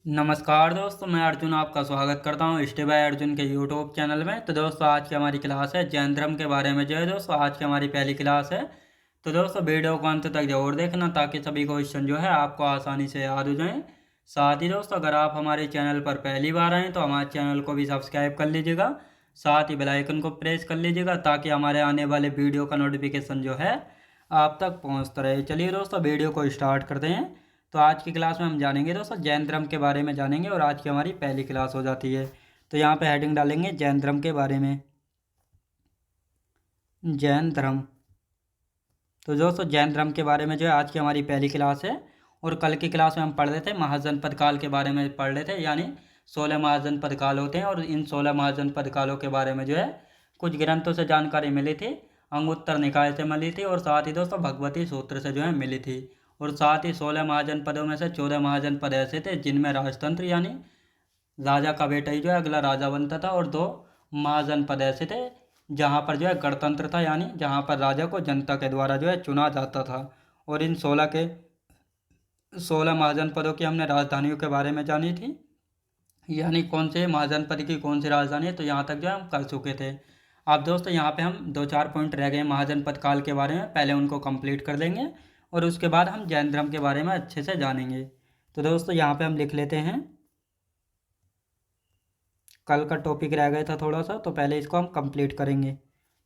नमस्कार दोस्तों, मैं अर्जुन आपका स्वागत करता हूँ स्टे बाय अर्जुन के यूट्यूब चैनल में। तो दोस्तों आज की हमारी क्लास है जैन धर्म के बारे में। जो है दोस्तों आज की हमारी पहली क्लास है। तो दोस्तों वीडियो को अंत तक जरूर देखना ताकि सभी क्वेश्चन जो है आपको आसानी से याद हो जाएं। साथ ही दोस्तों अगर आप हमारे चैनल पर पहली बार आएँ तो हमारे चैनल को भी सब्सक्राइब कर लीजिएगा। साथ ही बेल आइकन को प्रेस कर लीजिएगा ताकि हमारे आने वाले वीडियो का नोटिफिकेशन जो है आप तक पहुँचता रहे। चलिए दोस्तों वीडियो को स्टार्ट करते हैं। तो आज की क्लास में हम जानेंगे दोस्तों जैन धर्म के बारे में जानेंगे और आज की हमारी पहली क्लास हो जाती है। तो यहाँ पे हेडिंग डालेंगे जैन धर्म के बारे में। जैन धर्म। तो दोस्तों जैन धर्म के बारे में जो है आज की हमारी पहली क्लास है। और कल की क्लास में हम पढ़ रहे थे महाजनपद काल के बारे में पढ़ रहे थे, यानी 16 महाजनपद काल होते हैं और इन 16 महाजनपद कालों के बारे में जो है कुछ ग्रंथों से जानकारी मिली थी, अंगुत्तर निकाय से मिली थी और साथ ही दोस्तों भगवती सूत्र से जो है मिली थी। और साथ ही 16 महाजनपदों में से 14 महाजनपद ऐसे थे जिनमें राजतंत्र यानी राजा का बेटा ही जो है अगला राजा बनता था, और 2 महाजनपद ऐसे थे जहाँ पर जो है गणतंत्र था, यानी जहाँ पर राजा को जनता के द्वारा जो है चुना जाता था। और इन 16 महाजनपदों की हमने राजधानियों के बारे में जानी थी, यानी कौन से महाजनपद की कौन सी राजधानी है, तो यहाँ तक जो है हम कर चुके थे। अब दोस्तों यहाँ पे हम 2-4 पॉइंट रह गए महाजनपद काल के बारे में, पहले उनको कंप्लीट कर लेंगे और उसके बाद हम जैन धर्म के बारे में अच्छे से जानेंगे। तो दोस्तों यहाँ पे हम लिख लेते हैं, कल का टॉपिक रह गया था थोड़ा सा, तो पहले इसको हम कंप्लीट करेंगे।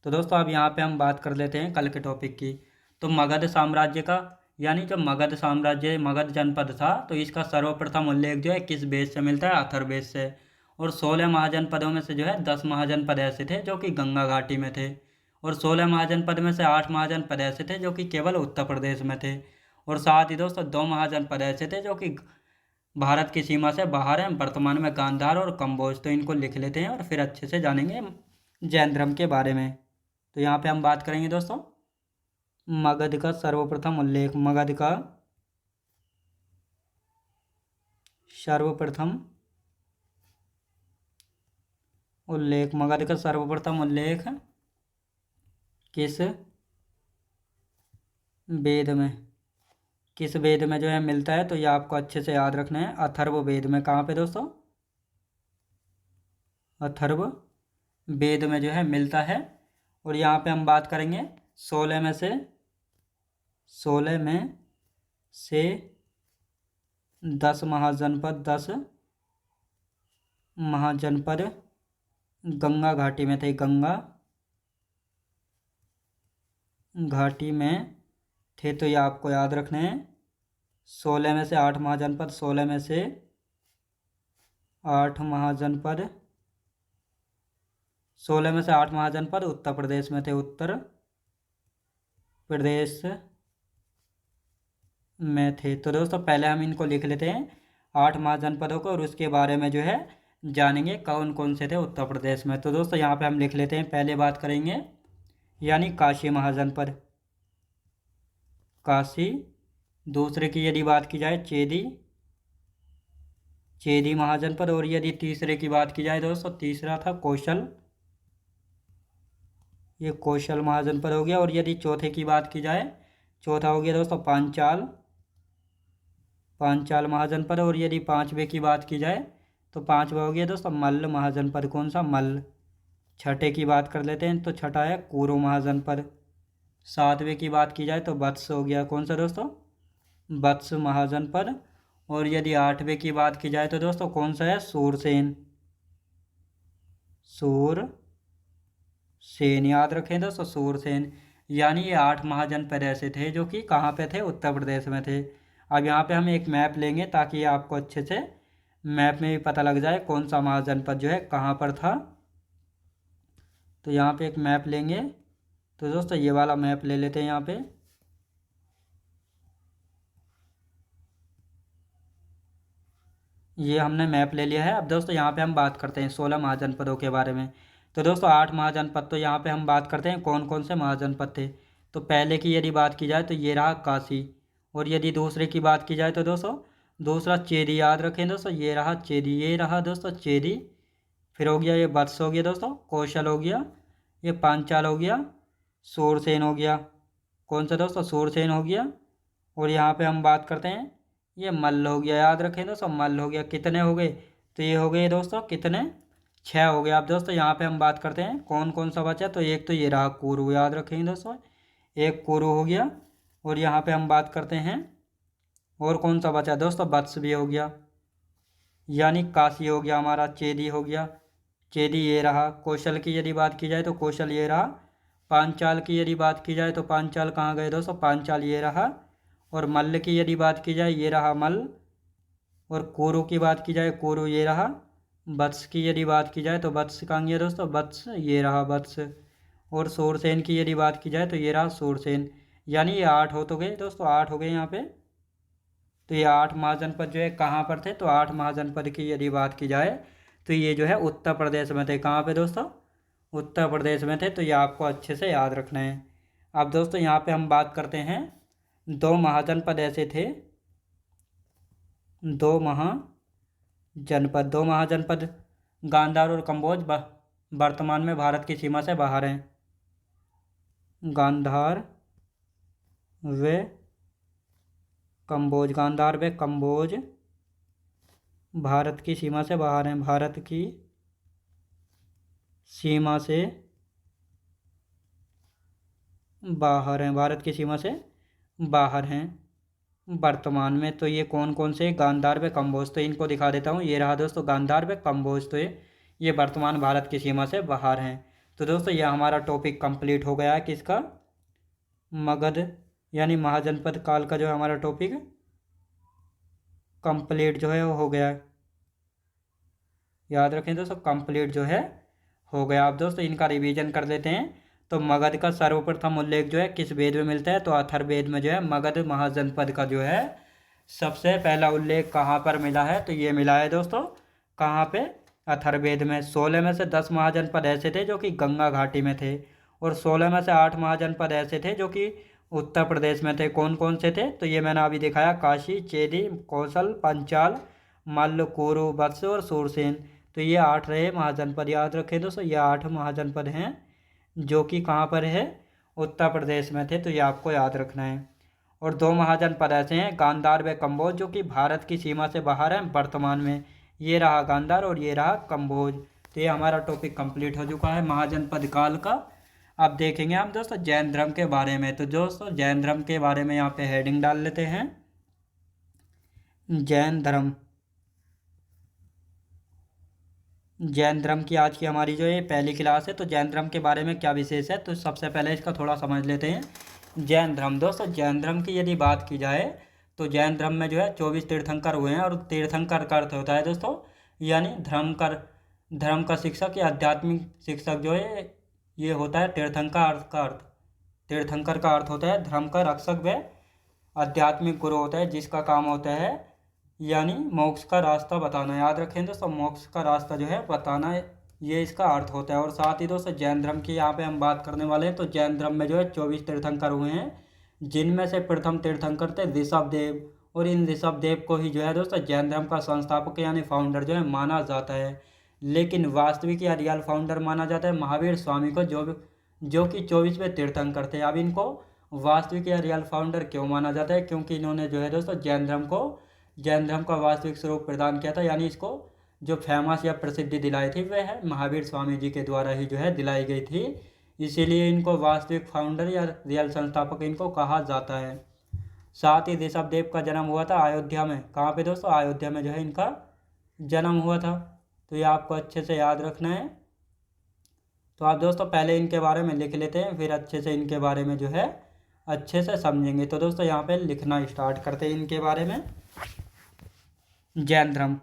तो दोस्तों अब यहाँ पे हम बात कर लेते हैं कल के टॉपिक की। तो मगध साम्राज्य का, यानी जब मगध साम्राज्य मगध जनपद था तो इसका सर्वप्रथम उल्लेख जो है किस वेद से मिलता है? अथर्ववेद से। और 16 महाजनपदों में से जो है 10 महाजनपद ऐसे थे जो कि गंगा घाटी में थे, और 16 महाजनपद में से 8 महाजनपद ऐसे थे जो कि केवल उत्तर प्रदेश में थे, और साथ ही दोस्तों 2 महाजनपद ऐसे थे जो कि भारत की सीमा से बाहर हैं, वर्तमान में गांधार और कंबोज। तो इनको लिख लेते हैं और फिर अच्छे से जानेंगे जैन धर्म के बारे में। तो यहाँ पे हम बात करेंगे दोस्तों मगध का सर्वप्रथम उल्लेख। मगध का सर्वप्रथम उल्लेख। मगध का सर्वप्रथम उल्लेख किस वेद में, किस वेद में जो है मिलता है? तो ये आपको अच्छे से याद रखना है, अथर्ववेद में। कहाँ पे दोस्तों? अथर्व वेद में जो है मिलता है। और यहाँ पे हम बात करेंगे 16 में से 10 महाजनपद, 10 महाजनपद गंगा घाटी में थे। गंगा घाटी में थे, तो ये आपको याद रखने हैं। 16 में से 8 महाजनपद, 16 में से 8 महाजनपद, 16 में से 8 महाजनपद उत्तर प्रदेश में थे। उत्तर प्रदेश में थे। तो दोस्तों पहले हम इनको लिख लेते हैं 8 महाजनपदों को, और उसके बारे में जो है जानेंगे कौन कौन से थे उत्तर प्रदेश में। तो दोस्तों यहाँ पे हम लिख लेते हैं, पहले बात करेंगे यानी काशी महाजनपद, काशी। दूसरे की यदि बात की जाए चेदी, चेदी महाजनपद। और यदि तीसरे की बात की जाए दोस्तों, तीसरा था कौशल, ये कौशल महाजनपद हो गया। और यदि चौथे की बात की जाए, चौथा हो गया दोस्तों पांचाल, पांचाल महाजनपद। और यदि पांचवे की बात की जाए तो पांचवा हो गया दोस्तों मल्ल महाजनपद। कौन सा? मल्ल। छठे की बात कर लेते हैं, तो छठा है कुरु महाजनपद। सातवें की बात की जाए तो वत्स हो गया। कौन सा दोस्तों? वत्स महाजनपद। और यदि आठवें की बात की जाए तो दोस्तों कौन सा है? सूरसेन, सूरसेन। याद रखें दोस्तों सूरसेन। यानी ये 8 महाजनपद ऐसे थे जो कि कहाँ पे थे? उत्तर प्रदेश में थे। अब यहाँ पे हम एक मैप लेंगे ताकि ये आपको अच्छे से मैप में भी पता लग जाए कौन सा महाजनपद जो है कहाँ पर था। तो यहाँ पे एक मैप लेंगे, तो दोस्तों ये वाला मैप ले लेते हैं यहाँ पे। ये हमने मैप ले लिया है। अब दोस्तों यहाँ पे हम बात करते हैं 16 महाजनपदों के बारे में। तो दोस्तों 8 महाजनपद, तो यहाँ पे हम बात करते हैं कौन कौन से महाजनपद थे। तो पहले की यदि बात की जाए तो ये रहा काशी। और यदि दूसरे की बात की जाए तो दोस्तों दूसरा चेदी। याद रखें दोस्तों, ये रहा चेदी, ये रहा दोस्तों चेदी। फिर हो गया ये वत्स हो गया दोस्तों, कौशल हो गया, ये पांचाल हो गया, सूरसेन हो गया। कौन सा दोस्तों? सूरसेन हो गया। और यहाँ पे हम बात करते हैं ये मल्ल हो गया, याद रखें दोस्तों, मल्ल हो गया। कितने हो गए? तो ये हो गए दोस्तों कितने? 6 हो गए। अब दोस्तों यहाँ पे हम बात करते हैं कौन कौन सा बचा। तो एक तो ये रहा कुरु, याद रखेंगे दोस्तों, एक कुरु हो गया। और यहाँ पे हम बात करते हैं और कौन सा बचा दोस्तों, वत्स भी हो गया, यानी काशी हो गया हमारा, चेदी हो गया, चेदी ये रहा। कौशल की यदि बात की जाए तो कौशल ये रहा। पांचाल की यदि बात की जाए तो पांचाल कहाँ गए दोस्तों, पांचाल ये रहा। और मल्ल की यदि बात की जाए ये रहा मल्ल। और कोरो की बात की जाए कोरो ये रहा। वत्स की यदि बात की जाए तो वत्स कहाँ गया दोस्तों, वत्स ये रहा वत्स। और सूरसेन की यदि बात की जाए तो ये रहा सूरसेन। यानी ये 8 हो तो गए दोस्तों, 8 हो गए यहाँ पे। तो ये 8 महाजनपद जो है कहाँ पर थे, तो 8 महाजनपद की यदि बात की जाए तो ये जो है उत्तर प्रदेश में थे। कहाँ पे दोस्तों, उत्तर प्रदेश में थे। तो ये आपको अच्छे से याद रखना है। अब दोस्तों यहाँ पे हम बात करते हैं 2 महाजनपद ऐसे थे, 2 महाजनपद गांधार और कंबोज वर्तमान में भारत की सीमा से बाहर हैं। गांधार व कंबोज, गांधार व कंबोज भारत की सीमा से बाहर हैं, भारत की सीमा से बाहर हैं, भारत की सीमा से बाहर हैं वर्तमान में। तो ये कौन कौन से, गांधार व कंबोज। तो इनको दिखा देता हूँ, ये रहा दोस्तों गांधार व कंबोज। तो ये वर्तमान भारत की सीमा से बाहर हैं। तो दोस्तों ये हमारा टॉपिक कंप्लीट हो गया है किसका, मगध यानी महाजनपद काल का जो है हमारा टॉपिक कंप्लीट जो है वो हो गया है। याद रखें दोस्तों, कंप्लीट जो है हो गया। अब दोस्तों इनका रिवीजन कर लेते हैं। तो मगध का सर्वप्रथम उल्लेख जो है किस वेद में मिलता है, तो अथर्ववेद में जो है मगध महाजनपद का जो है सबसे पहला उल्लेख कहाँ पर मिला है, तो ये मिला है दोस्तों कहाँ पे, अथर्ववेद में। 16 में से 10 महाजनपद ऐसे थे जो कि गंगा घाटी में थे। और 16 में से 8 महाजनपद ऐसे थे जो कि उत्तर प्रदेश में थे। कौन कौन से थे, तो ये मैंने अभी दिखाया, काशी, चेदी, कौशल, पंचाल, मल्ल, कोरु, वत्स और सूरसेन। तो ये 8 रहे महाजनपद। याद रखें दोस्तों, ये 8 महाजनपद हैं जो कि कहाँ पर है, उत्तर प्रदेश में थे। तो ये आपको याद रखना है। और 2 महाजनपद ऐसे हैं, गांधार व कंबोज, जो कि भारत की सीमा से बाहर हैं वर्तमान में। ये रहा गांधार और ये रहा कंबोज। तो ये हमारा टॉपिक कंप्लीट हो चुका है महाजनपद काल का। अब देखेंगे हम दोस्तों जैन धर्म के बारे में। तो दोस्तों जैन धर्म के बारे में यहाँ पे हेडिंग डाल लेते हैं, जैन धर्म। जैन धर्म की आज की हमारी जो ये पहली क्लास है। तो जैन धर्म के बारे में क्या विशेष है, तो सबसे पहले इसका थोड़ा समझ लेते हैं। जैन धर्म, दोस्तों जैन धर्म की यदि बात की जाए तो जैन धर्म में जो है 24 तीर्थंकर हुए हैं। और तीर्थंकर का अर्थ होता है दोस्तों, यानी धर्म का शिक्षक या आध्यात्मिक शिक्षक जो है, ये होता है तीर्थंकर का अर्थ। तीर्थंकर का अर्थ होता है धर्म का रक्षक व आध्यात्मिक गुरु होता है, जिसका काम होता है यानी मोक्ष का रास्ता बताना। याद रखें दोस्तों, मोक्ष का रास्ता जो है बताना, ये इसका अर्थ होता है। और साथ ही दोस्तों जैन धर्म की यहाँ पे हम बात करने वाले हैं। तो जैन धर्म में जो है 24 तीर्थंकर हुए हैं, जिनमें से प्रथम तीर्थंकर थे ऋषभदेव। और इन ऋषभदेव को ही जो है दोस्तों जैन धर्म का संस्थापक यानी फाउंडर जो है माना जाता है। लेकिन वास्तविक या रियल फाउंडर माना जाता है महावीर स्वामी को, जो कि 24वें तीर्थंकर थे। अब इनको वास्तविक या रियल फाउंडर क्यों माना जाता है, क्योंकि इन्होंने जो है दोस्तों जैन धर्म का वास्तविक स्वरूप प्रदान किया था। यानी इसको जो फेमस या प्रसिद्धि दिलाई थी वह है महावीर स्वामी जी के द्वारा ही जो है दिलाई गई थी। इसीलिए इनको वास्तविक फाउंडर या रियल संस्थापक इनको कहा जाता है। साथ ही ऋषभदेव का जन्म हुआ था अयोध्या में। कहाँ पे दोस्तों, अयोध्या में जो है इनका जन्म हुआ था। तो ये आपको अच्छे से याद रखना है। तो आप दोस्तों पहले इनके बारे में लिख लेते हैं, फिर अच्छे से इनके बारे में जो है अच्छे से समझेंगे। तो दोस्तों यहाँ पे लिखना स्टार्ट करते हैं इनके बारे में। जैन धर्म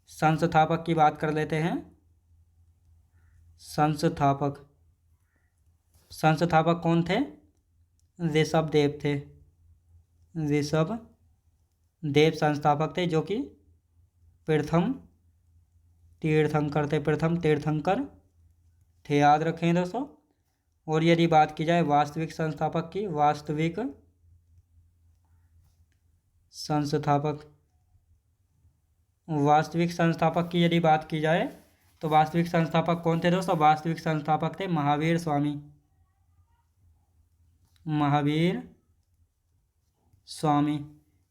संस्थापक की बात कर लेते हैं। संस्थापक कौन थे, ऋषभदेव थे। ऋषभदेव संस्थापक थे, जो कि प्रथम तीर्थंकर थे। याद रखें दोस्तों। और यदि बात की जाए वास्तविक संस्थापक की, वास्तविक संस्थापक की यदि बात की जाए तो वास्तविक संस्थापक कौन थे दोस्तों, वास्तविक संस्थापक थे महावीर स्वामी।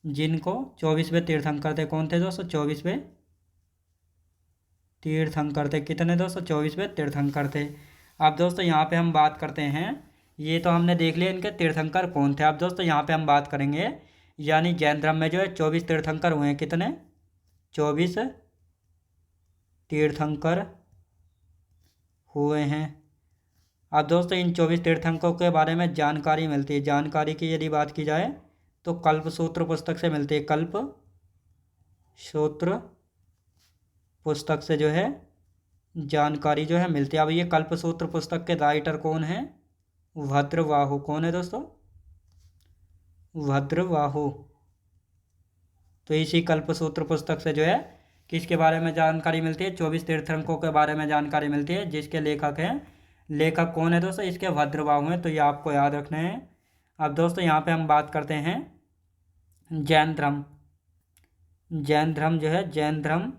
जिनको 24वें तीर्थंकर थे। कौन थे दोस्तों? 24वें तीर्थंकर थे। कितने दोस्तों? 24वें तीर्थंकर थे। अब दोस्तों यहाँ पे हम बात करते हैं, ये तो हमने देख लिया इनके तीर्थंकर कौन थे। अब दोस्तों यहाँ पे हम बात करेंगे, यानी जैन धर्म में जो है 24 तीर्थंकर हुए हैं। कितने? 24 तीर्थंकर हुए हैं। अब दोस्तों इन 24 तीर्थंकरों के बारे में जानकारी मिलती है। जानकारी की यदि बात की जाए तो कल्पसूत्र पुस्तक से मिलती है। कल्प सूत्र पुस्तक से जो है जानकारी जो है मिलती है। अब ये कल्पसूत्र पुस्तक के राइटर कौन है? भद्रवाहु। कौन है दोस्तों? भद्रवाहु। तो इसी कल्पसूत्र पुस्तक से जो है किसके बारे में जानकारी मिलती है? 24 तीर्थंकरों के बारे में जानकारी मिलती है, जिसके लेखक हैं। लेखक कौन है दोस्तों? इसके भद्रवाहु हैं। तो ये आपको याद रखना है। अब दोस्तों यहाँ पे हम बात करते हैं जैन धर्म। जैन धर्म जो है, जैन धर्म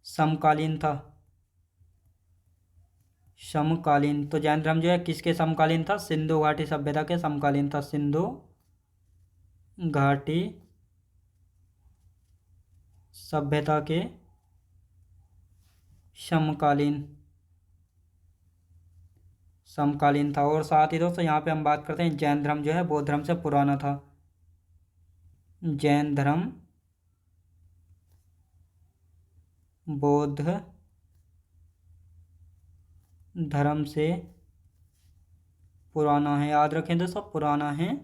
समकालीन था। समकालीन। तो जैन धर्म जो है किसके समकालीन था? सिंधु घाटी सभ्यता के समकालीन था। सिंधु घाटी सभ्यता के समकालीन था। और साथ ही दोस्तों यहाँ पे हम बात करते हैं जैन धर्म जो है बौद्ध धर्म से पुराना था। जैन धर्म बौद्ध धर्म से पुराना है। याद रखें दोस्तों, पुराना है।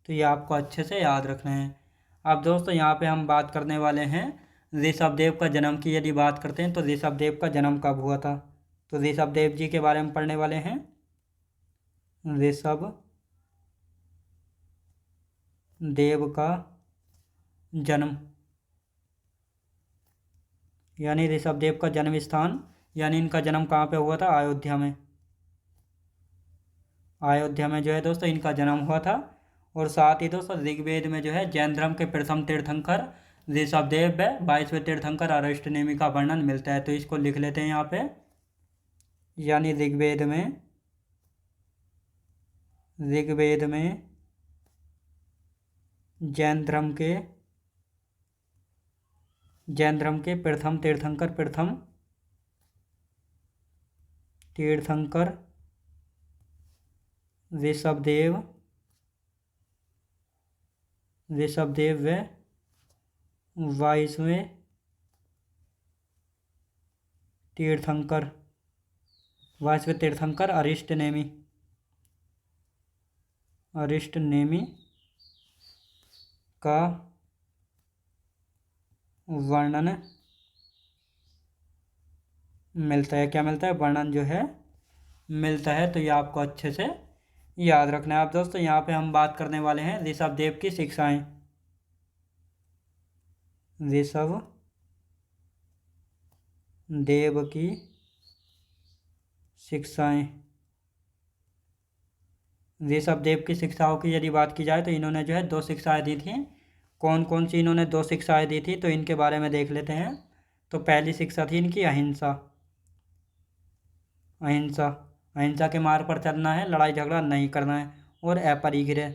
तो ये आपको अच्छे से याद रखना है। अब दोस्तों यहाँ पे हम बात करने वाले हैं ऋषभदेव का जन्म की। यदि बात करते हैं तो ऋषभदेव का जन्म कब हुआ था? तो ऋषभदेव जी के बारे में पढ़ने वाले हैं। ऋषभ देव का जन्म, यानी ऋषभदेव का जन्म स्थान, यानी इनका जन्म कहाँ पे हुआ था? अयोध्या में। अयोध्या में जो है दोस्तों इनका जन्म हुआ था। और साथ ही दोस्तों ऋग्वेद में जो है जैन धर्म के प्रथम तीर्थंकर ऋषभदेव व 22वें तीर्थंकर अरिष्टनेमि का वर्णन मिलता है। तो इसको लिख लेते हैं यहाँ पे, यानी ऋग्वेद में जैन धर्म के प्रथम तीर्थंकर ऋषभदेव व 22वें तीर्थंकर अरिष्टनेमि का वर्णन मिलता है। क्या मिलता है? वर्णन जो है मिलता है। तो ये आपको अच्छे से याद रखना है। अब दोस्तों यहाँ पे हम बात करने वाले हैं ऋषभदेव की शिक्षाएं। ऋषभदेव की शिक्षाएं। ऋषभदेव की शिक्षाओं की यदि बात की जाए तो इन्होंने जो है 2 शिक्षाएं दी थी। कौन कौन सी इन्होंने 2 शिक्षाएं दी थी? तो इनके बारे में देख लेते हैं। तो पहली शिक्षा थी इनकी अहिंसा। अहिंसा के मार्ग पर चलना है, लड़ाई झगड़ा नहीं करना है। और अपरिग्रह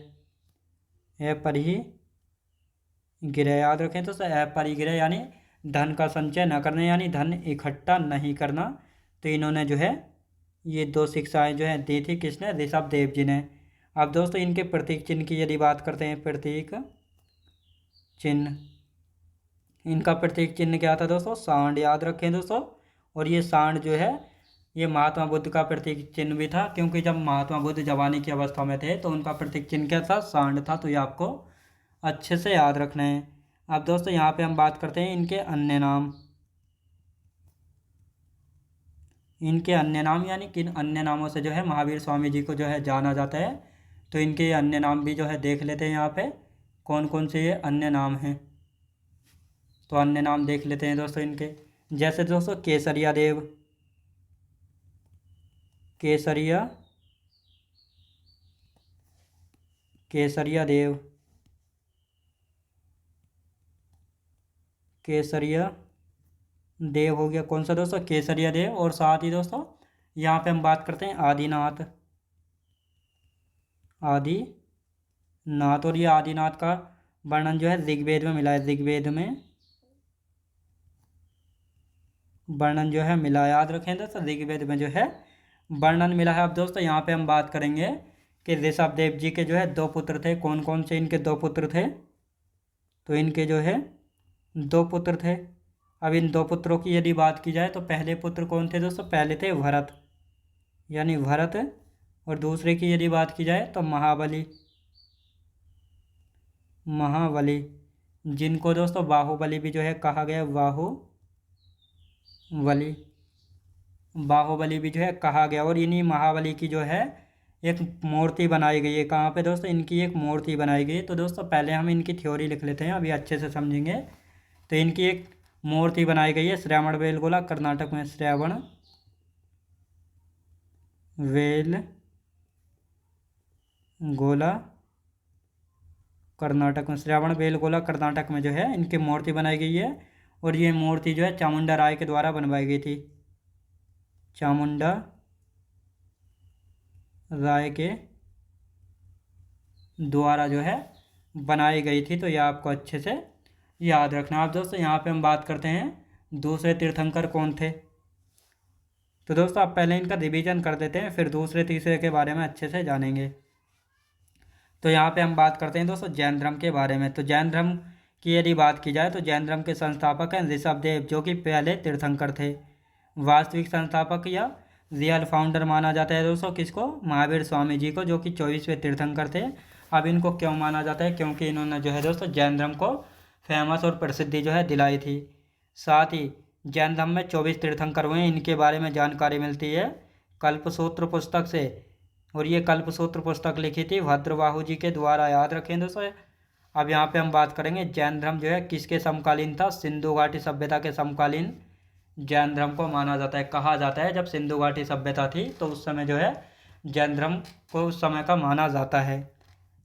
याद रखें तो अपरिग्रह यानी धन का संचय न करना, यानी धन इकट्ठा नहीं करना। तो इन्होंने जो है ये 2 शिक्षाएं जो है दी थी। किसने? ऋषभदेव जी ने। अब दोस्तों इनके प्रतीक चिन्ह की यदि बात करते हैं, प्रतीक चिन्ह, इनका प्रतीक चिन्ह क्या था दोस्तों? सांड। याद रखें दोस्तों। और ये सांड जो है ये महात्मा बुद्ध का प्रतीक चिन्ह भी था, क्योंकि जब महात्मा बुद्ध जवानी की अवस्था में थे तो उनका प्रतीक चिन्ह क्या था? सांड था। तो ये आपको अच्छे से याद रखना है। अब दोस्तों यहाँ पे हम बात करते हैं इनके अन्य नाम। यानी किन अन्य नामों से जो है महावीर स्वामी जी को जो है जाना जाता है। तो इनके अन्य नाम भी जो है देख लेते हैं यहाँ पे, कौन कौन से ये अन्य नाम हैं। तो अन्य नाम देख लेते हैं दोस्तों इनके। जैसे दोस्तों केसरिया देव, केसरिया देव हो गया। कौन सा दोस्तों? केसरिया देव। और साथ ही दोस्तों यहाँ पे हम बात करते हैं आदिनाथ। और ये आदिनाथ का वर्णन जो है ऋग्वेद में मिला है, ऋग्वेद में वर्णन जो है मिला, याद रखें दोस्तों, ऋग्वेद में जो है वर्णन मिला है। अब दोस्तों यहाँ पे हम बात करेंगे कि ऋषभदेव जी के जो है दो पुत्र थे। कौन कौन से इनके दो पुत्र थे? तो इनके जो है दो पुत्र थे। अब इन दो पुत्रों की यदि बात की जाए तो पहले पुत्र कौन थे दोस्तों? पहले थे भरत, यानी भरत। और दूसरे की यदि बात की जाए तो महाबली, महाबली, जिनको दोस्तों बाहुबली भी जो है कहा गया, बाहुबली, बाहुबली भी जो है कहा गया। और इन्हीं महाबली की जो है एक मूर्ति बनाई गई है। कहाँ पे दोस्तों? इनकी एक मूर्ति बनाई गई है। तो दोस्तों पहले हम इनकी थ्योरी लिख लेते हैं, अभी अच्छे से समझेंगे। तो इनकी एक मूर्ति बनाई गई है श्रवण बेलगोला, कर्नाटक में। श्रवण बेलगोला, कर्नाटक में। श्रवण बेलगोला, कर्नाटक में जो है इनकी मूर्ति बनाई गई है। और ये मूर्ति जो है चामुंडा राय के द्वारा बनवाई गई थी, चामुंडा राय के द्वारा जो है बनाई गई थी। तो यह आपको अच्छे से याद रखना। अब दोस्तों यहाँ पे हम बात करते हैं दूसरे तीर्थंकर कौन थे। तो दोस्तों आप पहले इनका रिवीजन कर देते हैं, फिर दूसरे तीसरे के बारे में अच्छे से जानेंगे। तो यहाँ पे हम बात करते हैं दोस्तों जैन धर्म के बारे में। तो जैन धर्म की यदि बात की जाए तो जैन धर्म के संस्थापक हैं ऋषभदेव, जो कि पहले तीर्थंकर थे। वास्तविक संस्थापक या रियल फाउंडर माना जाता है दोस्तों किसको? महावीर स्वामी जी को, जो कि 24वें तीर्थंकर थे। अब इनको क्यों माना जाता है? क्योंकि इन्होंने जो है दोस्तों जैन धर्म को फेमस और प्रसिद्धि जो है दिलाई थी। साथ ही जैन धर्म में 24 तीर्थंकर हुए हैं, इनके बारे में जानकारी मिलती है कल्पसूत्र पुस्तक से। और ये कल्पसूत्र पुस्तक लिखी थी भद्रबाहु जी के द्वारा, याद रखें दोस्तों। अब यहाँ पे हम बात करेंगे जैन धर्म जो है किसके समकालीन था? सिंधु घाटी सभ्यता के समकालीन जैन धर्म को माना जाता है। कहा जाता है जब सिंधु घाटी सभ्यता थी तो उस समय जो है जैन धर्म को उस समय का माना जाता है।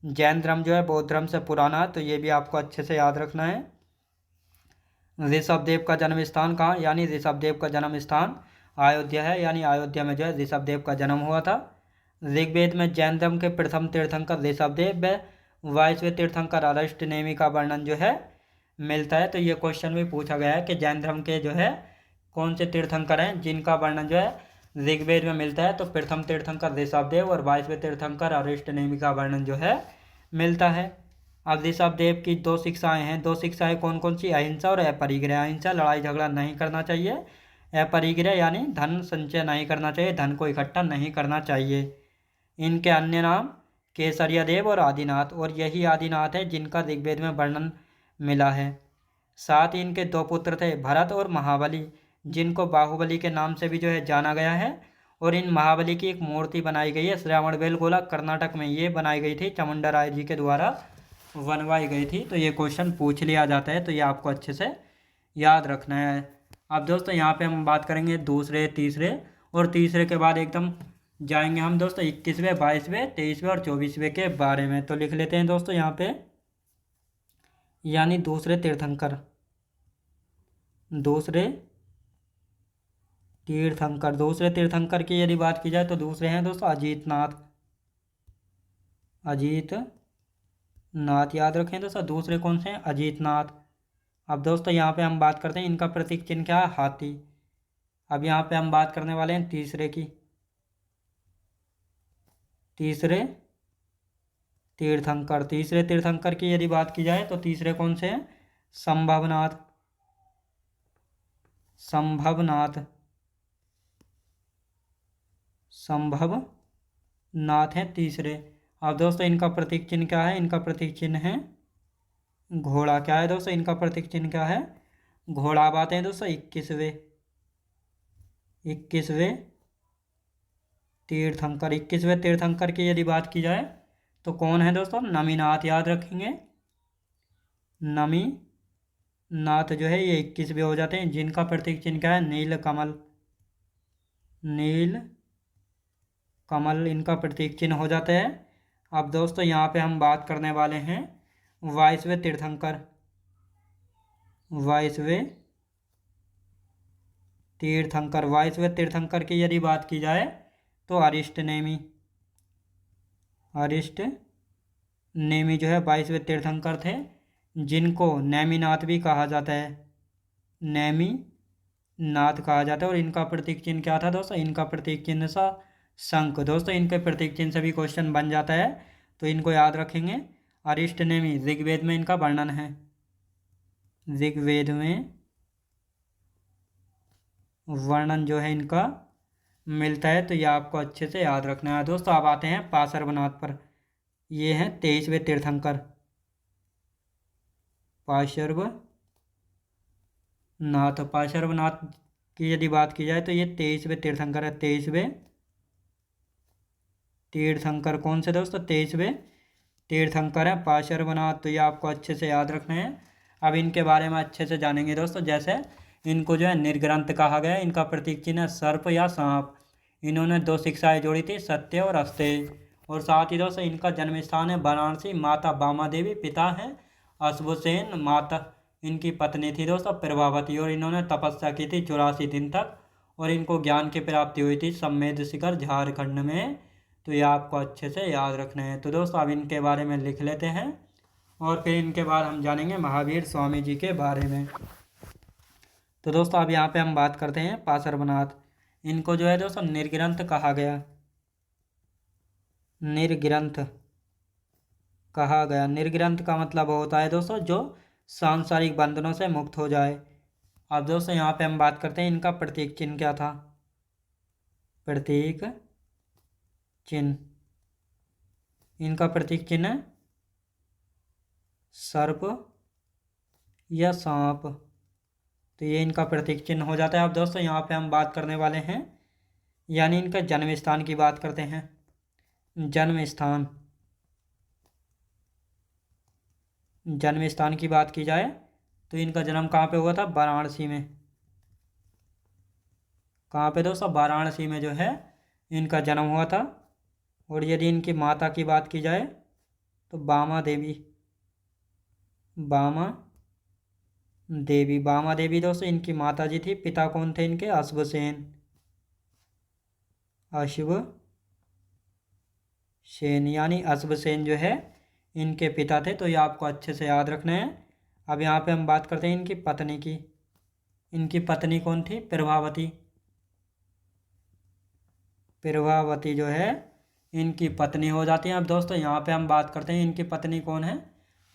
जैन धर्म जो है बौद्ध धर्म से पुराना है, तो ये भी आपको अच्छे से याद रखना है। ऋषभदेव का जन्म स्थान कहाँ? यानी ऋषभदेव का जन्म स्थान अयोध्या है, यानी अयोध्या में जो है ऋषभदेव का जन्म हुआ था। ऋग्वेद में जैन धर्म के प्रथम तीर्थंकर ऋषभदेव व 22वें तीर्थंकर अरिष्टनेमि का वर्णन जो है मिलता है। तो ये क्वेश्चन भी पूछा गया है कि जैन धर्म के जो है कौन से तीर्थंकर हैं जिनका वर्णन जो है ऋग्वेद में मिलता है? तो प्रथम तीर्थंकर ऋषभदेव और 22वें तीर्थंकर अरिष्टनेमि का वर्णन जो है मिलता है। अब ऋषभदेव की दो शिक्षाएं हैं। दो शिक्षाएं कौन कौन सी? अहिंसा और अपरिग्रह। अहिंसा, लड़ाई झगड़ा नहीं करना चाहिए। अपरिग्रह यानी धन संचय नहीं करना चाहिए, धन को इकट्ठा नहीं करना चाहिए। इनके अन्य नाम केसरिया देव और आदिनाथ, और यही आदिनाथ है जिनका ऋग्वेद में वर्णन मिला है। साथ ही इनके दो पुत्र थे भरत और महाबली, जिनको बाहुबली के नाम से भी जो है जाना गया है। और इन महाबली की एक मूर्ति बनाई गई है श्रवण बेलगोला, कर्नाटक में। ये बनाई गई थी चामुंडा राय जी के द्वारा बनवाई गई थी। तो ये क्वेश्चन पूछ लिया जाता है, तो ये आपको अच्छे से याद रखना है। अब दोस्तों यहाँ पे हम बात करेंगे दूसरे, तीसरे, और तीसरे के बाद एकदम जाएंगे हम दोस्तों 21वें, 22वें, 23वें और 24वें के बारे में। तो लिख लेते हैं दोस्तों यहाँ पे, यानी दूसरे तीर्थंकर, दूसरे तीर्थंकर। दूसरे तीर्थंकर की यदि बात की जाए तो दूसरे हैं दोस्तों अजीतनाथ, अजीतनाथ, याद रखें दोस्तों। दूसरे कौन से हैं? अजीतनाथ। अब दोस्तों यहाँ पे हम बात करते हैं इनका प्रतीक चिन्ह क्या है? हाथी। अब यहाँ पे हम बात करने वाले हैं तीसरे की, तीसरे तीर्थंकर। तीसरे तीर्थंकर की यदि बात की जाए तो तीसरे कौन से हैं? संभवनाथ, संभवनाथ, संभवनाथ हैं तीसरे। अब दोस्तों इनका प्रतीक चिन्ह क्या है? इनका प्रतीक चिन्ह है घोड़ा। क्या है दोस्तों? इनका प्रतीक चिन्ह क्या है? घोड़ा। अब आते हैं दोस्तों 21वें, 21वें तीर्थंकर। 21वें तीर्थंकर की यदि बात की जाए तो कौन है दोस्तों? नमीनाथ, याद रखेंगे। नमीनाथ जो है ये 21वें हो जाते हैं, जिनका प्रतीक चिन्ह क्या है? नील कमल, नील कमल इनका प्रतीक चिन्ह हो जाता है। अब दोस्तों यहाँ पे हम बात करने वाले हैं 22वें तीर्थंकर, 22वें तीर्थंकर। 22वें तीर्थंकर की यदि बात की जाए तो अरिष्टनेमि, अरिष्टनेमि जो है 22वें तीर्थंकर थे। जिनको नेमिनाथ भी कहा जाता है, नेमी नाथ कहा जाता है। और इनका प्रतीक चिन्ह क्या था दोस्तों? इनका प्रतीक चिन्ह था शंख। दोस्तों इनके प्रतीक चिन्ह से भी क्वेश्चन बन जाता है, तो इनको याद रखेंगे। अरिष्ट नेमी ऋग्वेद में इनका वर्णन है, ऋग्वेद में वर्णन जो है इनका मिलता है, तो ये आपको अच्छे से याद रखना है। दोस्तों अब आते हैं पार्श्वनाथ पर। ये हैं 23वें तीर्थंकर पार्श्वनाथ की यदि बात की जाए तो ये 23वें तीर्थंकर है। 23वें तीर्थंकर कौन से दोस्तों? 23वें तीर्थंकर है पार्श्वनाथ, तो ये आपको अच्छे से याद रखना है। अब इनके बारे में अच्छे से जानेंगे दोस्तों। जैसे इनको जो है निर्ग्रंथ कहा गया है, इनका प्रतीक चिन्ह है सर्प या सांप। इन्होंने 2 शिक्षाएं जोड़ी थी, सत्य और अस्तेय। और साथ ही दोस्तों इनका जन्म स्थान है वाराणसी। माता बामा देवी, पिता हैं अश्वसेन, माता इनकी पत्नी थी दोस्तों प्रभावती। और इन्होंने तपस्या की थी 84 दिन तक, और इनको ज्ञान की प्राप्ति हुई थी सम्मेद शिखर झारखंड में। तो ये आपको अच्छे से याद रखना है। तो दोस्तों अब इनके बारे में लिख लेते हैं, और फिर इनके बाद हम जानेंगे महावीर स्वामी जी के बारे में। तो दोस्तों अब यहाँ पे हम बात करते हैं पार्श्वनाथ। इनको जो है दोस्तों निर्ग्रंथ कहा गया, निर्ग्रंथ कहा गया। निर्ग्रंथ का मतलब होता है दोस्तों जो सांसारिक बंधनों से मुक्त हो जाए। अब दोस्तों यहाँ पे हम बात करते हैं इनका प्रतीक चिन्ह क्या था। प्रतीक चिन्ह, इनका प्रतीक चिन्ह सर्प या सांप, तो ये इनका प्रतीक चिन्ह हो जाता है। अब दोस्तों यहाँ पे हम बात करने वाले हैं, यानी इनका जन्म स्थान की बात करते हैं। जन्म स्थान, जन्म स्थान की बात की जाए तो इनका जन्म कहाँ पे हुआ था? वाराणसी में। कहाँ पे दोस्तों? वाराणसी में जो है इनका जन्म हुआ था। और यदि इनकी माता की बात की जाए तो बामा देवी, बामा देवी, बामा देवी दोस्तों इनकी माता जी थी। पिता कौन थे इनके? अश्वसेन, अश्वसेन यानी अश्वसेन जो है इनके पिता थे। तो ये आपको अच्छे से याद रखना है। अब यहाँ पे हम बात करते हैं इनकी पत्नी की। इनकी पत्नी कौन थी? प्रभावती। प्रभावती जो है इनकी पत्नी हो जाती है। अब दोस्तों यहाँ पे हम बात करते हैं इनकी पत्नी कौन है?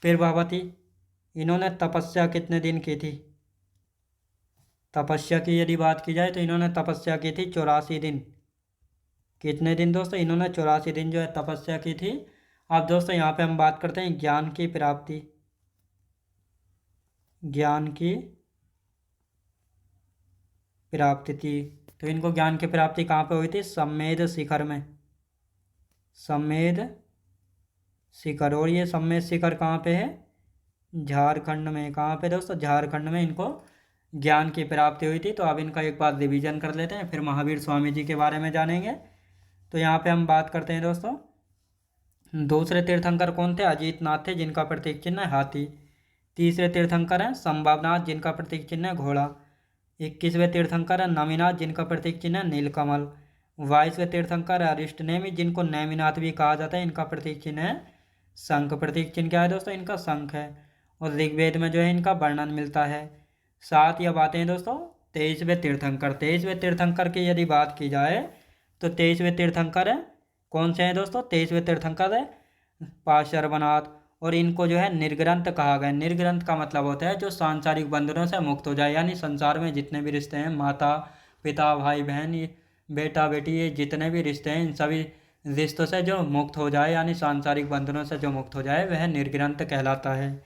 प्रभावती। इन्होंने तपस्या कितने दिन की थी? तपस्या की यदि बात की जाए तो इन्होंने तपस्या की थी 84 दिन। कितने दिन दोस्तों? इन्होंने 84 दिन जो है तपस्या की थी। अब दोस्तों यहाँ पे हम बात करते हैं ज्ञान की प्राप्ति, ज्ञान की प्राप्ति थी। तो इनको ज्ञान की प्राप्ति कहाँ पे हुई थी? सम्मेद शिखर में, सम्मेद शिखर। और ये सम्मेद शिखर कहाँ पे है? झारखंड में। कहाँ पे दोस्तों? झारखंड में इनको ज्ञान की प्राप्ति हुई थी। तो अब इनका एक बार रिवीजन कर लेते हैं, फिर महावीर स्वामी जी के बारे में जानेंगे। तो यहाँ पे हम बात करते हैं दोस्तों, दूसरे तीर्थंकर कौन थे? अजीतनाथ थे, जिनका प्रतीक चिन्ह है हाथी। तीसरे तीर्थंकर हैं संभावनाथ, जिनका प्रतीक चिन्ह है घोड़ा। 21वें तीर्थंकर है नमीनाथ, जिनका प्रतीक चिन्ह है नीलकमल। 22वें तीर्थंकर है अरिष्टनेमि, जिनको नेमिनाथ भी कहा जाता है। इनका प्रतीक चिन्ह है शंख। प्रतीक चिन्ह क्या है दोस्तों? इनका शंख है। और ऋग्वेद में जो है इनका वर्णन मिलता है। साथ ही अब आते हैं दोस्तों 23वें तीर्थंकर। 23वें तीर्थंकर की यदि बात की जाए तो 23वें तीर्थंकर है कौन से हैं दोस्तों? 23वें तीर्थंकर है पार्श्वनाथ। और इनको जो है निर्ग्रंथ कहा गया। निर्ग्रंथ का मतलब होता है जो सांसारिक बंधनों से मुक्त हो जाए, यानी संसार में जितने भी रिश्ते हैं, माता पिता भाई बहन, ये बेटा बेटी, ये जितने भी रिश्ते हैं, इन सभी रिश्तों से जो मुक्त हो जाए, यानी सांसारिक बंधनों से जो मुक्त हो जाए, वह निर्ग्रंथ कहलाता है।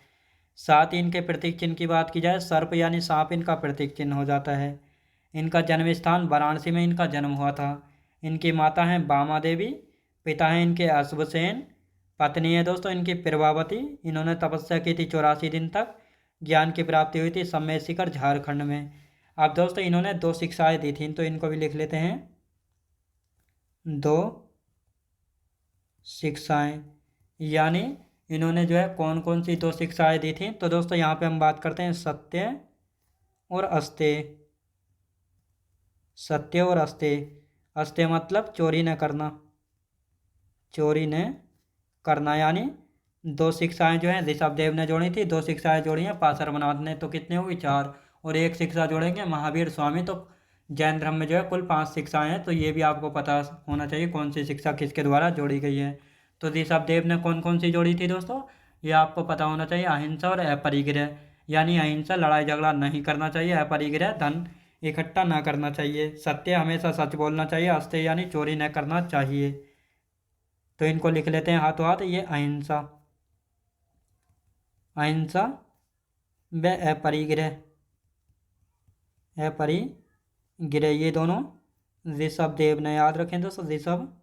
साथ ही इनके प्रतीक चिन्ह की बात की जाए, सर्प यानी सांप इनका प्रतीक चिन्ह हो जाता है। इनका जन्म स्थान वाराणसी में इनका जन्म हुआ था। इनकी माता हैं बामा देवी, पिता हैं इनके अश्वसेन, पत्नी है दोस्तों इनकी प्रभावती। इन्होंने तपस्या की थी 84 दिन तक। ज्ञान की प्राप्ति हुई थी सम्मेद शिखर झारखंड में। अब दोस्तों इन्होंने 2 शिक्षाएं दी थी, तो इनको भी लिख लेते हैं। 2 शिक्षाएं, यानी इन्होंने जो है कौन कौन सी 2 शिक्षाएं दी थी? तो दोस्तों यहाँ पे हम बात करते हैं सत्य और अस्तेय। सत्य और अस्तेय। अस्तेय मतलब चोरी न करना, चोरी न करना, यानी दो शिक्षाएं जो हैं ऋषभदेव ने जोड़ी थी, दो शिक्षाएं जोड़ी हैं पार्श्वनाथ ने, तो कितने हुई 4। और एक शिक्षा जोड़ेंगे महावीर स्वामी, तो जैन धर्म में जो है कुल 5 शिक्षाएं हैं। तो ये भी आपको पता होना चाहिए कौन सी शिक्षा किसके द्वारा जोड़ी गई है। तो ऋषभदेव ने कौन कौन सी जोड़ी थी दोस्तों, ये आपको पता होना चाहिए, अहिंसा और अपरिग्रह। यानी अहिंसा, लड़ाई झगड़ा नहीं करना चाहिए, अपरिग्रह, धन इकट्ठा ना करना चाहिए, सत्य, हमेशा सच बोलना चाहिए, अस्तेय यानी चोरी न करना चाहिए। तो इनको लिख लेते हैं हाथों हाथ, ये अहिंसा, अहिंसा व अपरिग्रह, अपरिग्रह, ये दोनों ऋषभदेव ने, याद रखें दोस्तों, ऋषभ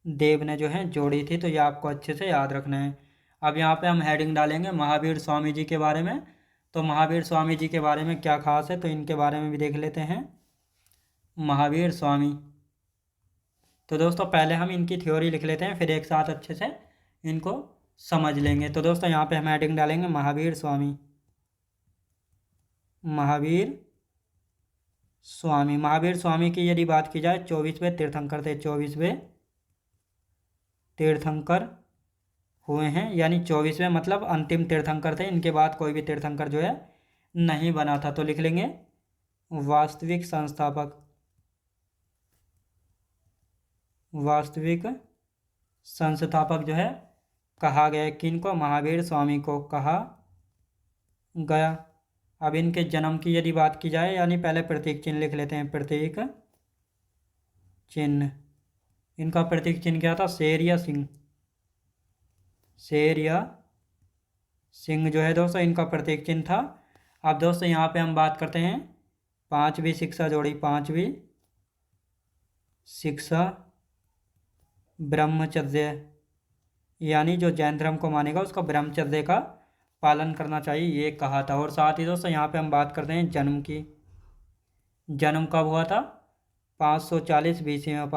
देव ने जो है जोड़ी थी। तो ये आपको अच्छे से याद रखना है। अब यहाँ पे हम हेडिंग डालेंगे महावीर स्वामी जी के बारे में। तो महावीर स्वामी जी के बारे में क्या खास है, तो इनके बारे में भी देख लेते हैं। महावीर स्वामी, तो दोस्तों पहले हम इनकी थ्योरी लिख लेते हैं, फिर एक साथ अच्छे से इनको समझ लेंगे। तो दोस्तों यहाँ पे हम हेडिंग डालेंगे महावीर स्वामी, महावीर स्वामी। महावीर स्वामी की यदि बात की जाए 24वें तीर्थंकर थे, 24वें तीर्थंकर हुए हैं, यानी 24वें मतलब अंतिम तीर्थंकर थे। इनके बाद कोई भी तीर्थंकर जो है नहीं बना था। तो लिख लेंगे वास्तविक संस्थापक, वास्तविक संस्थापक जो है कहा गया, किनको, महावीर स्वामी को कहा गया। अब इनके जन्म की यदि बात की जाए, यानी पहले प्रतीक चिन्ह लिख लेते हैं, प्रतीक चिन्ह। इनका प्रतीक चिन्ह क्या था, शेर या सिंह, शेर या सिंह जो है दोस्तों इनका प्रतीक चिन्ह था। अब दोस्तों यहाँ पे हम बात करते हैं 5वीं शिक्षा जोड़ी, 5वीं शिक्षा ब्रह्मचर्य, यानी जो जैन धर्म को मानेगा उसको ब्रह्मचर्य का पालन करना चाहिए, ये कहा था। और साथ ही दोस्तों यहाँ पे हम बात करते हैं जन्म की। जन्म कब हुआ था, 540 बीसी में,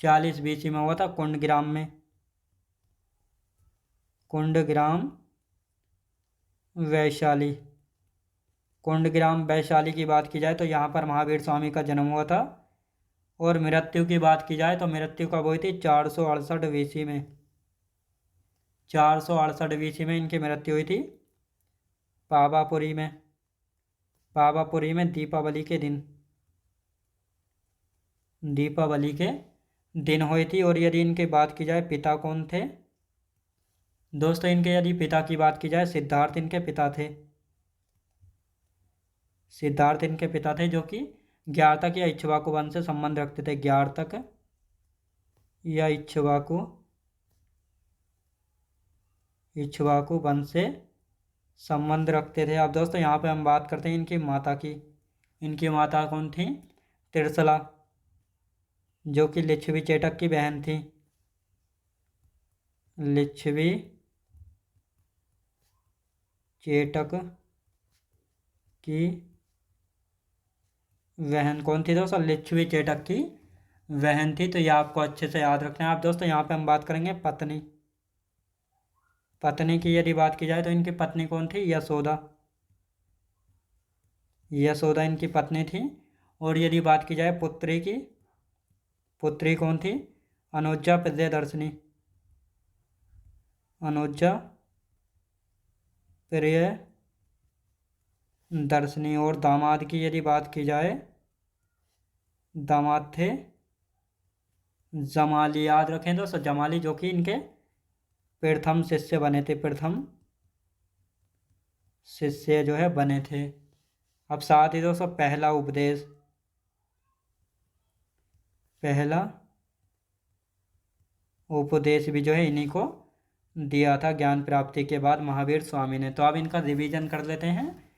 540 बीसी में हुआ था कुंडग्राम में, कुंडग्राम वैशाली। कुंडग्राम वैशाली की बात की जाए तो यहाँ पर महावीर स्वामी का जन्म हुआ था। और मृत्यु की बात की जाए तो मृत्यु कब हुई थी, 468 बीसी में, 468 बीसी में इनकी मृत्यु हुई थी पावापुरी में, पावापुरी में दीपावली के दिन, दीपावली के दिन हुई थी। और यदि इनकी बात की जाए पिता कौन थे दोस्तों, इनके यदि पिता की बात की जाए सिद्धार्थ इनके पिता थे, सिद्धार्थ इनके पिता थे, जो कि ज्ञातक या इक्ष्वाकु वंश से संबंध रखते थे, ज्ञातक या इक्ष्वाकु, इक्ष्वाकु वंश से संबंध रखते थे। अब दोस्तों यहाँ पे हम बात करते हैं इनकी माता की। इनकी माता कौन थी, तिरसला, जो कि लिच्छवी चेटक की बहन थी, लिच्छवी चेटक की बहन कौन थी दोस्तों, लिच्छवी चेटक की बहन थी। तो ये आपको अच्छे से याद रखना है। आप दोस्तों यहाँ पे हम बात करेंगे पत्नी, पत्नी की यदि बात की जाए तो इनकी पत्नी कौन थी, यशोदा, यशोदा इनकी पत्नी थी। और यदि बात की जाए पुत्री की, पुत्री कौन थी, अनुजा प्रियदर्शनी, अनुजा प्रियदर्शनी। और दामाद की यदि बात की जाए, दामाद थे जमाली, याद रखें दोस्तों, जमाली, जो कि इनके प्रथम शिष्य बने थे, प्रथम शिष्य जो है बने थे। अब साथ ही दोस्तों पहला उपदेश, पहला उपदेश भी जो है इन्हीं को दिया था ज्ञान प्राप्ति के बाद महावीर स्वामी ने। तो अब इनका रिवीजन कर लेते हैं।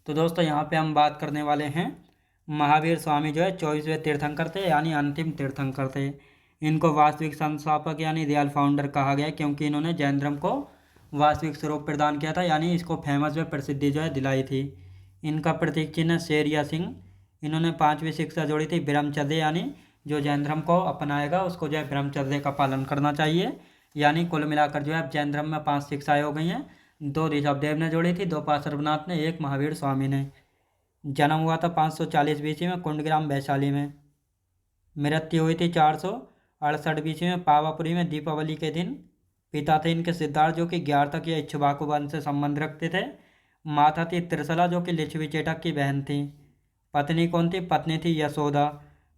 तो दोस्तों यहाँ पे हम बात करने वाले हैं महावीर स्वामी जो है 24वें तीर्थंकर थे, यानी अंतिम तीर्थंकर थे। इनको वास्तविक संस्थापक यानी रियल फाउंडर कहा गया, क्योंकि इन्होंने जैन धर्म को वास्तविक स्वरूप प्रदान किया था, यानी इसको फेमस व प्रसिद्धि जो है दिलाई थी। इनका प्रतीक चिन्ह शेर या सिंह। इन्होंने 5वीं शिक्षा जोड़ी थी ब्रह्मचर्य, यानी जो जैन धर्म को अपनाएगा उसको जो है ब्रह्मचर्य का पालन करना चाहिए। यानी कुल मिलाकर जो है जैन धर्म में 5 शिक्षाएँ हो गई हैं, 2 ऋषभदेव ने जोड़ी थी, 2 पार्श्वनाथ ने, 1 महावीर स्वामी ने। जन्म हुआ था 540 बीसी में कुंडग्राम वैशाली में, मृत्यु हुई थी 468 68 में पावापुरी में दीपावली के दिन। पिता थे इनके सिद्धार्थ जो कि ज्ञार्थक या इक्ष्वाकु वंश से संबंध रखते थे। माता थी त्रिशला जो कि लिच्छवी चेटक की बहन थी। पत्नी कौन थी? पत्नी थी यशोदा।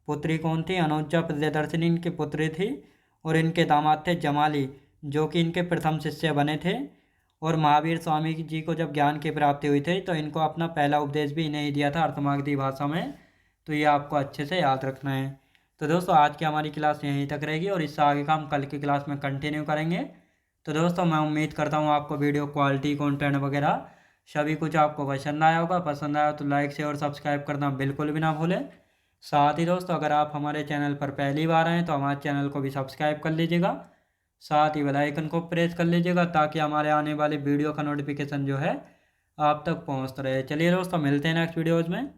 पुत्री कौन थी? अनुजा प्रियदर्शिनी इनकी पुत्री थी। और इनके दामाद थे जमाली जो कि इनके प्रथम शिष्य बने थे। और महावीर स्वामी जी को जब ज्ञान की प्राप्ति हुई थी तो इनको अपना पहला उपदेश भी इन्हें ही दिया था अर्थमागधी भाषा में। तो ये आपको अच्छे से याद रखना है। तो दोस्तों आज की हमारी क्लास यहीं तक रहेगी और इससे आगे का हम कल की क्लास में कंटिन्यू करेंगे। तो दोस्तों मैं उम्मीद करता हूँ आपको वीडियो क्वालिटी कंटेंट वगैरह सभी कुछ आपको पसंद आया होगा। पसंद आया तो लाइक शेयर और सब्सक्राइब करना बिल्कुल भी ना भूलें। साथ ही दोस्तों अगर आप हमारे चैनल पर पहली बार आएँ तो हमारे चैनल को भी सब्सक्राइब कर लीजिएगा। साथ ही बेल आइकन को प्रेस कर लीजिएगा ताकि हमारे आने वाली वीडियो का नोटिफिकेशन जो है आप तक पहुंचता रहे। चलिए दोस्तों मिलते हैं नेक्स्ट वीडियोज़ में।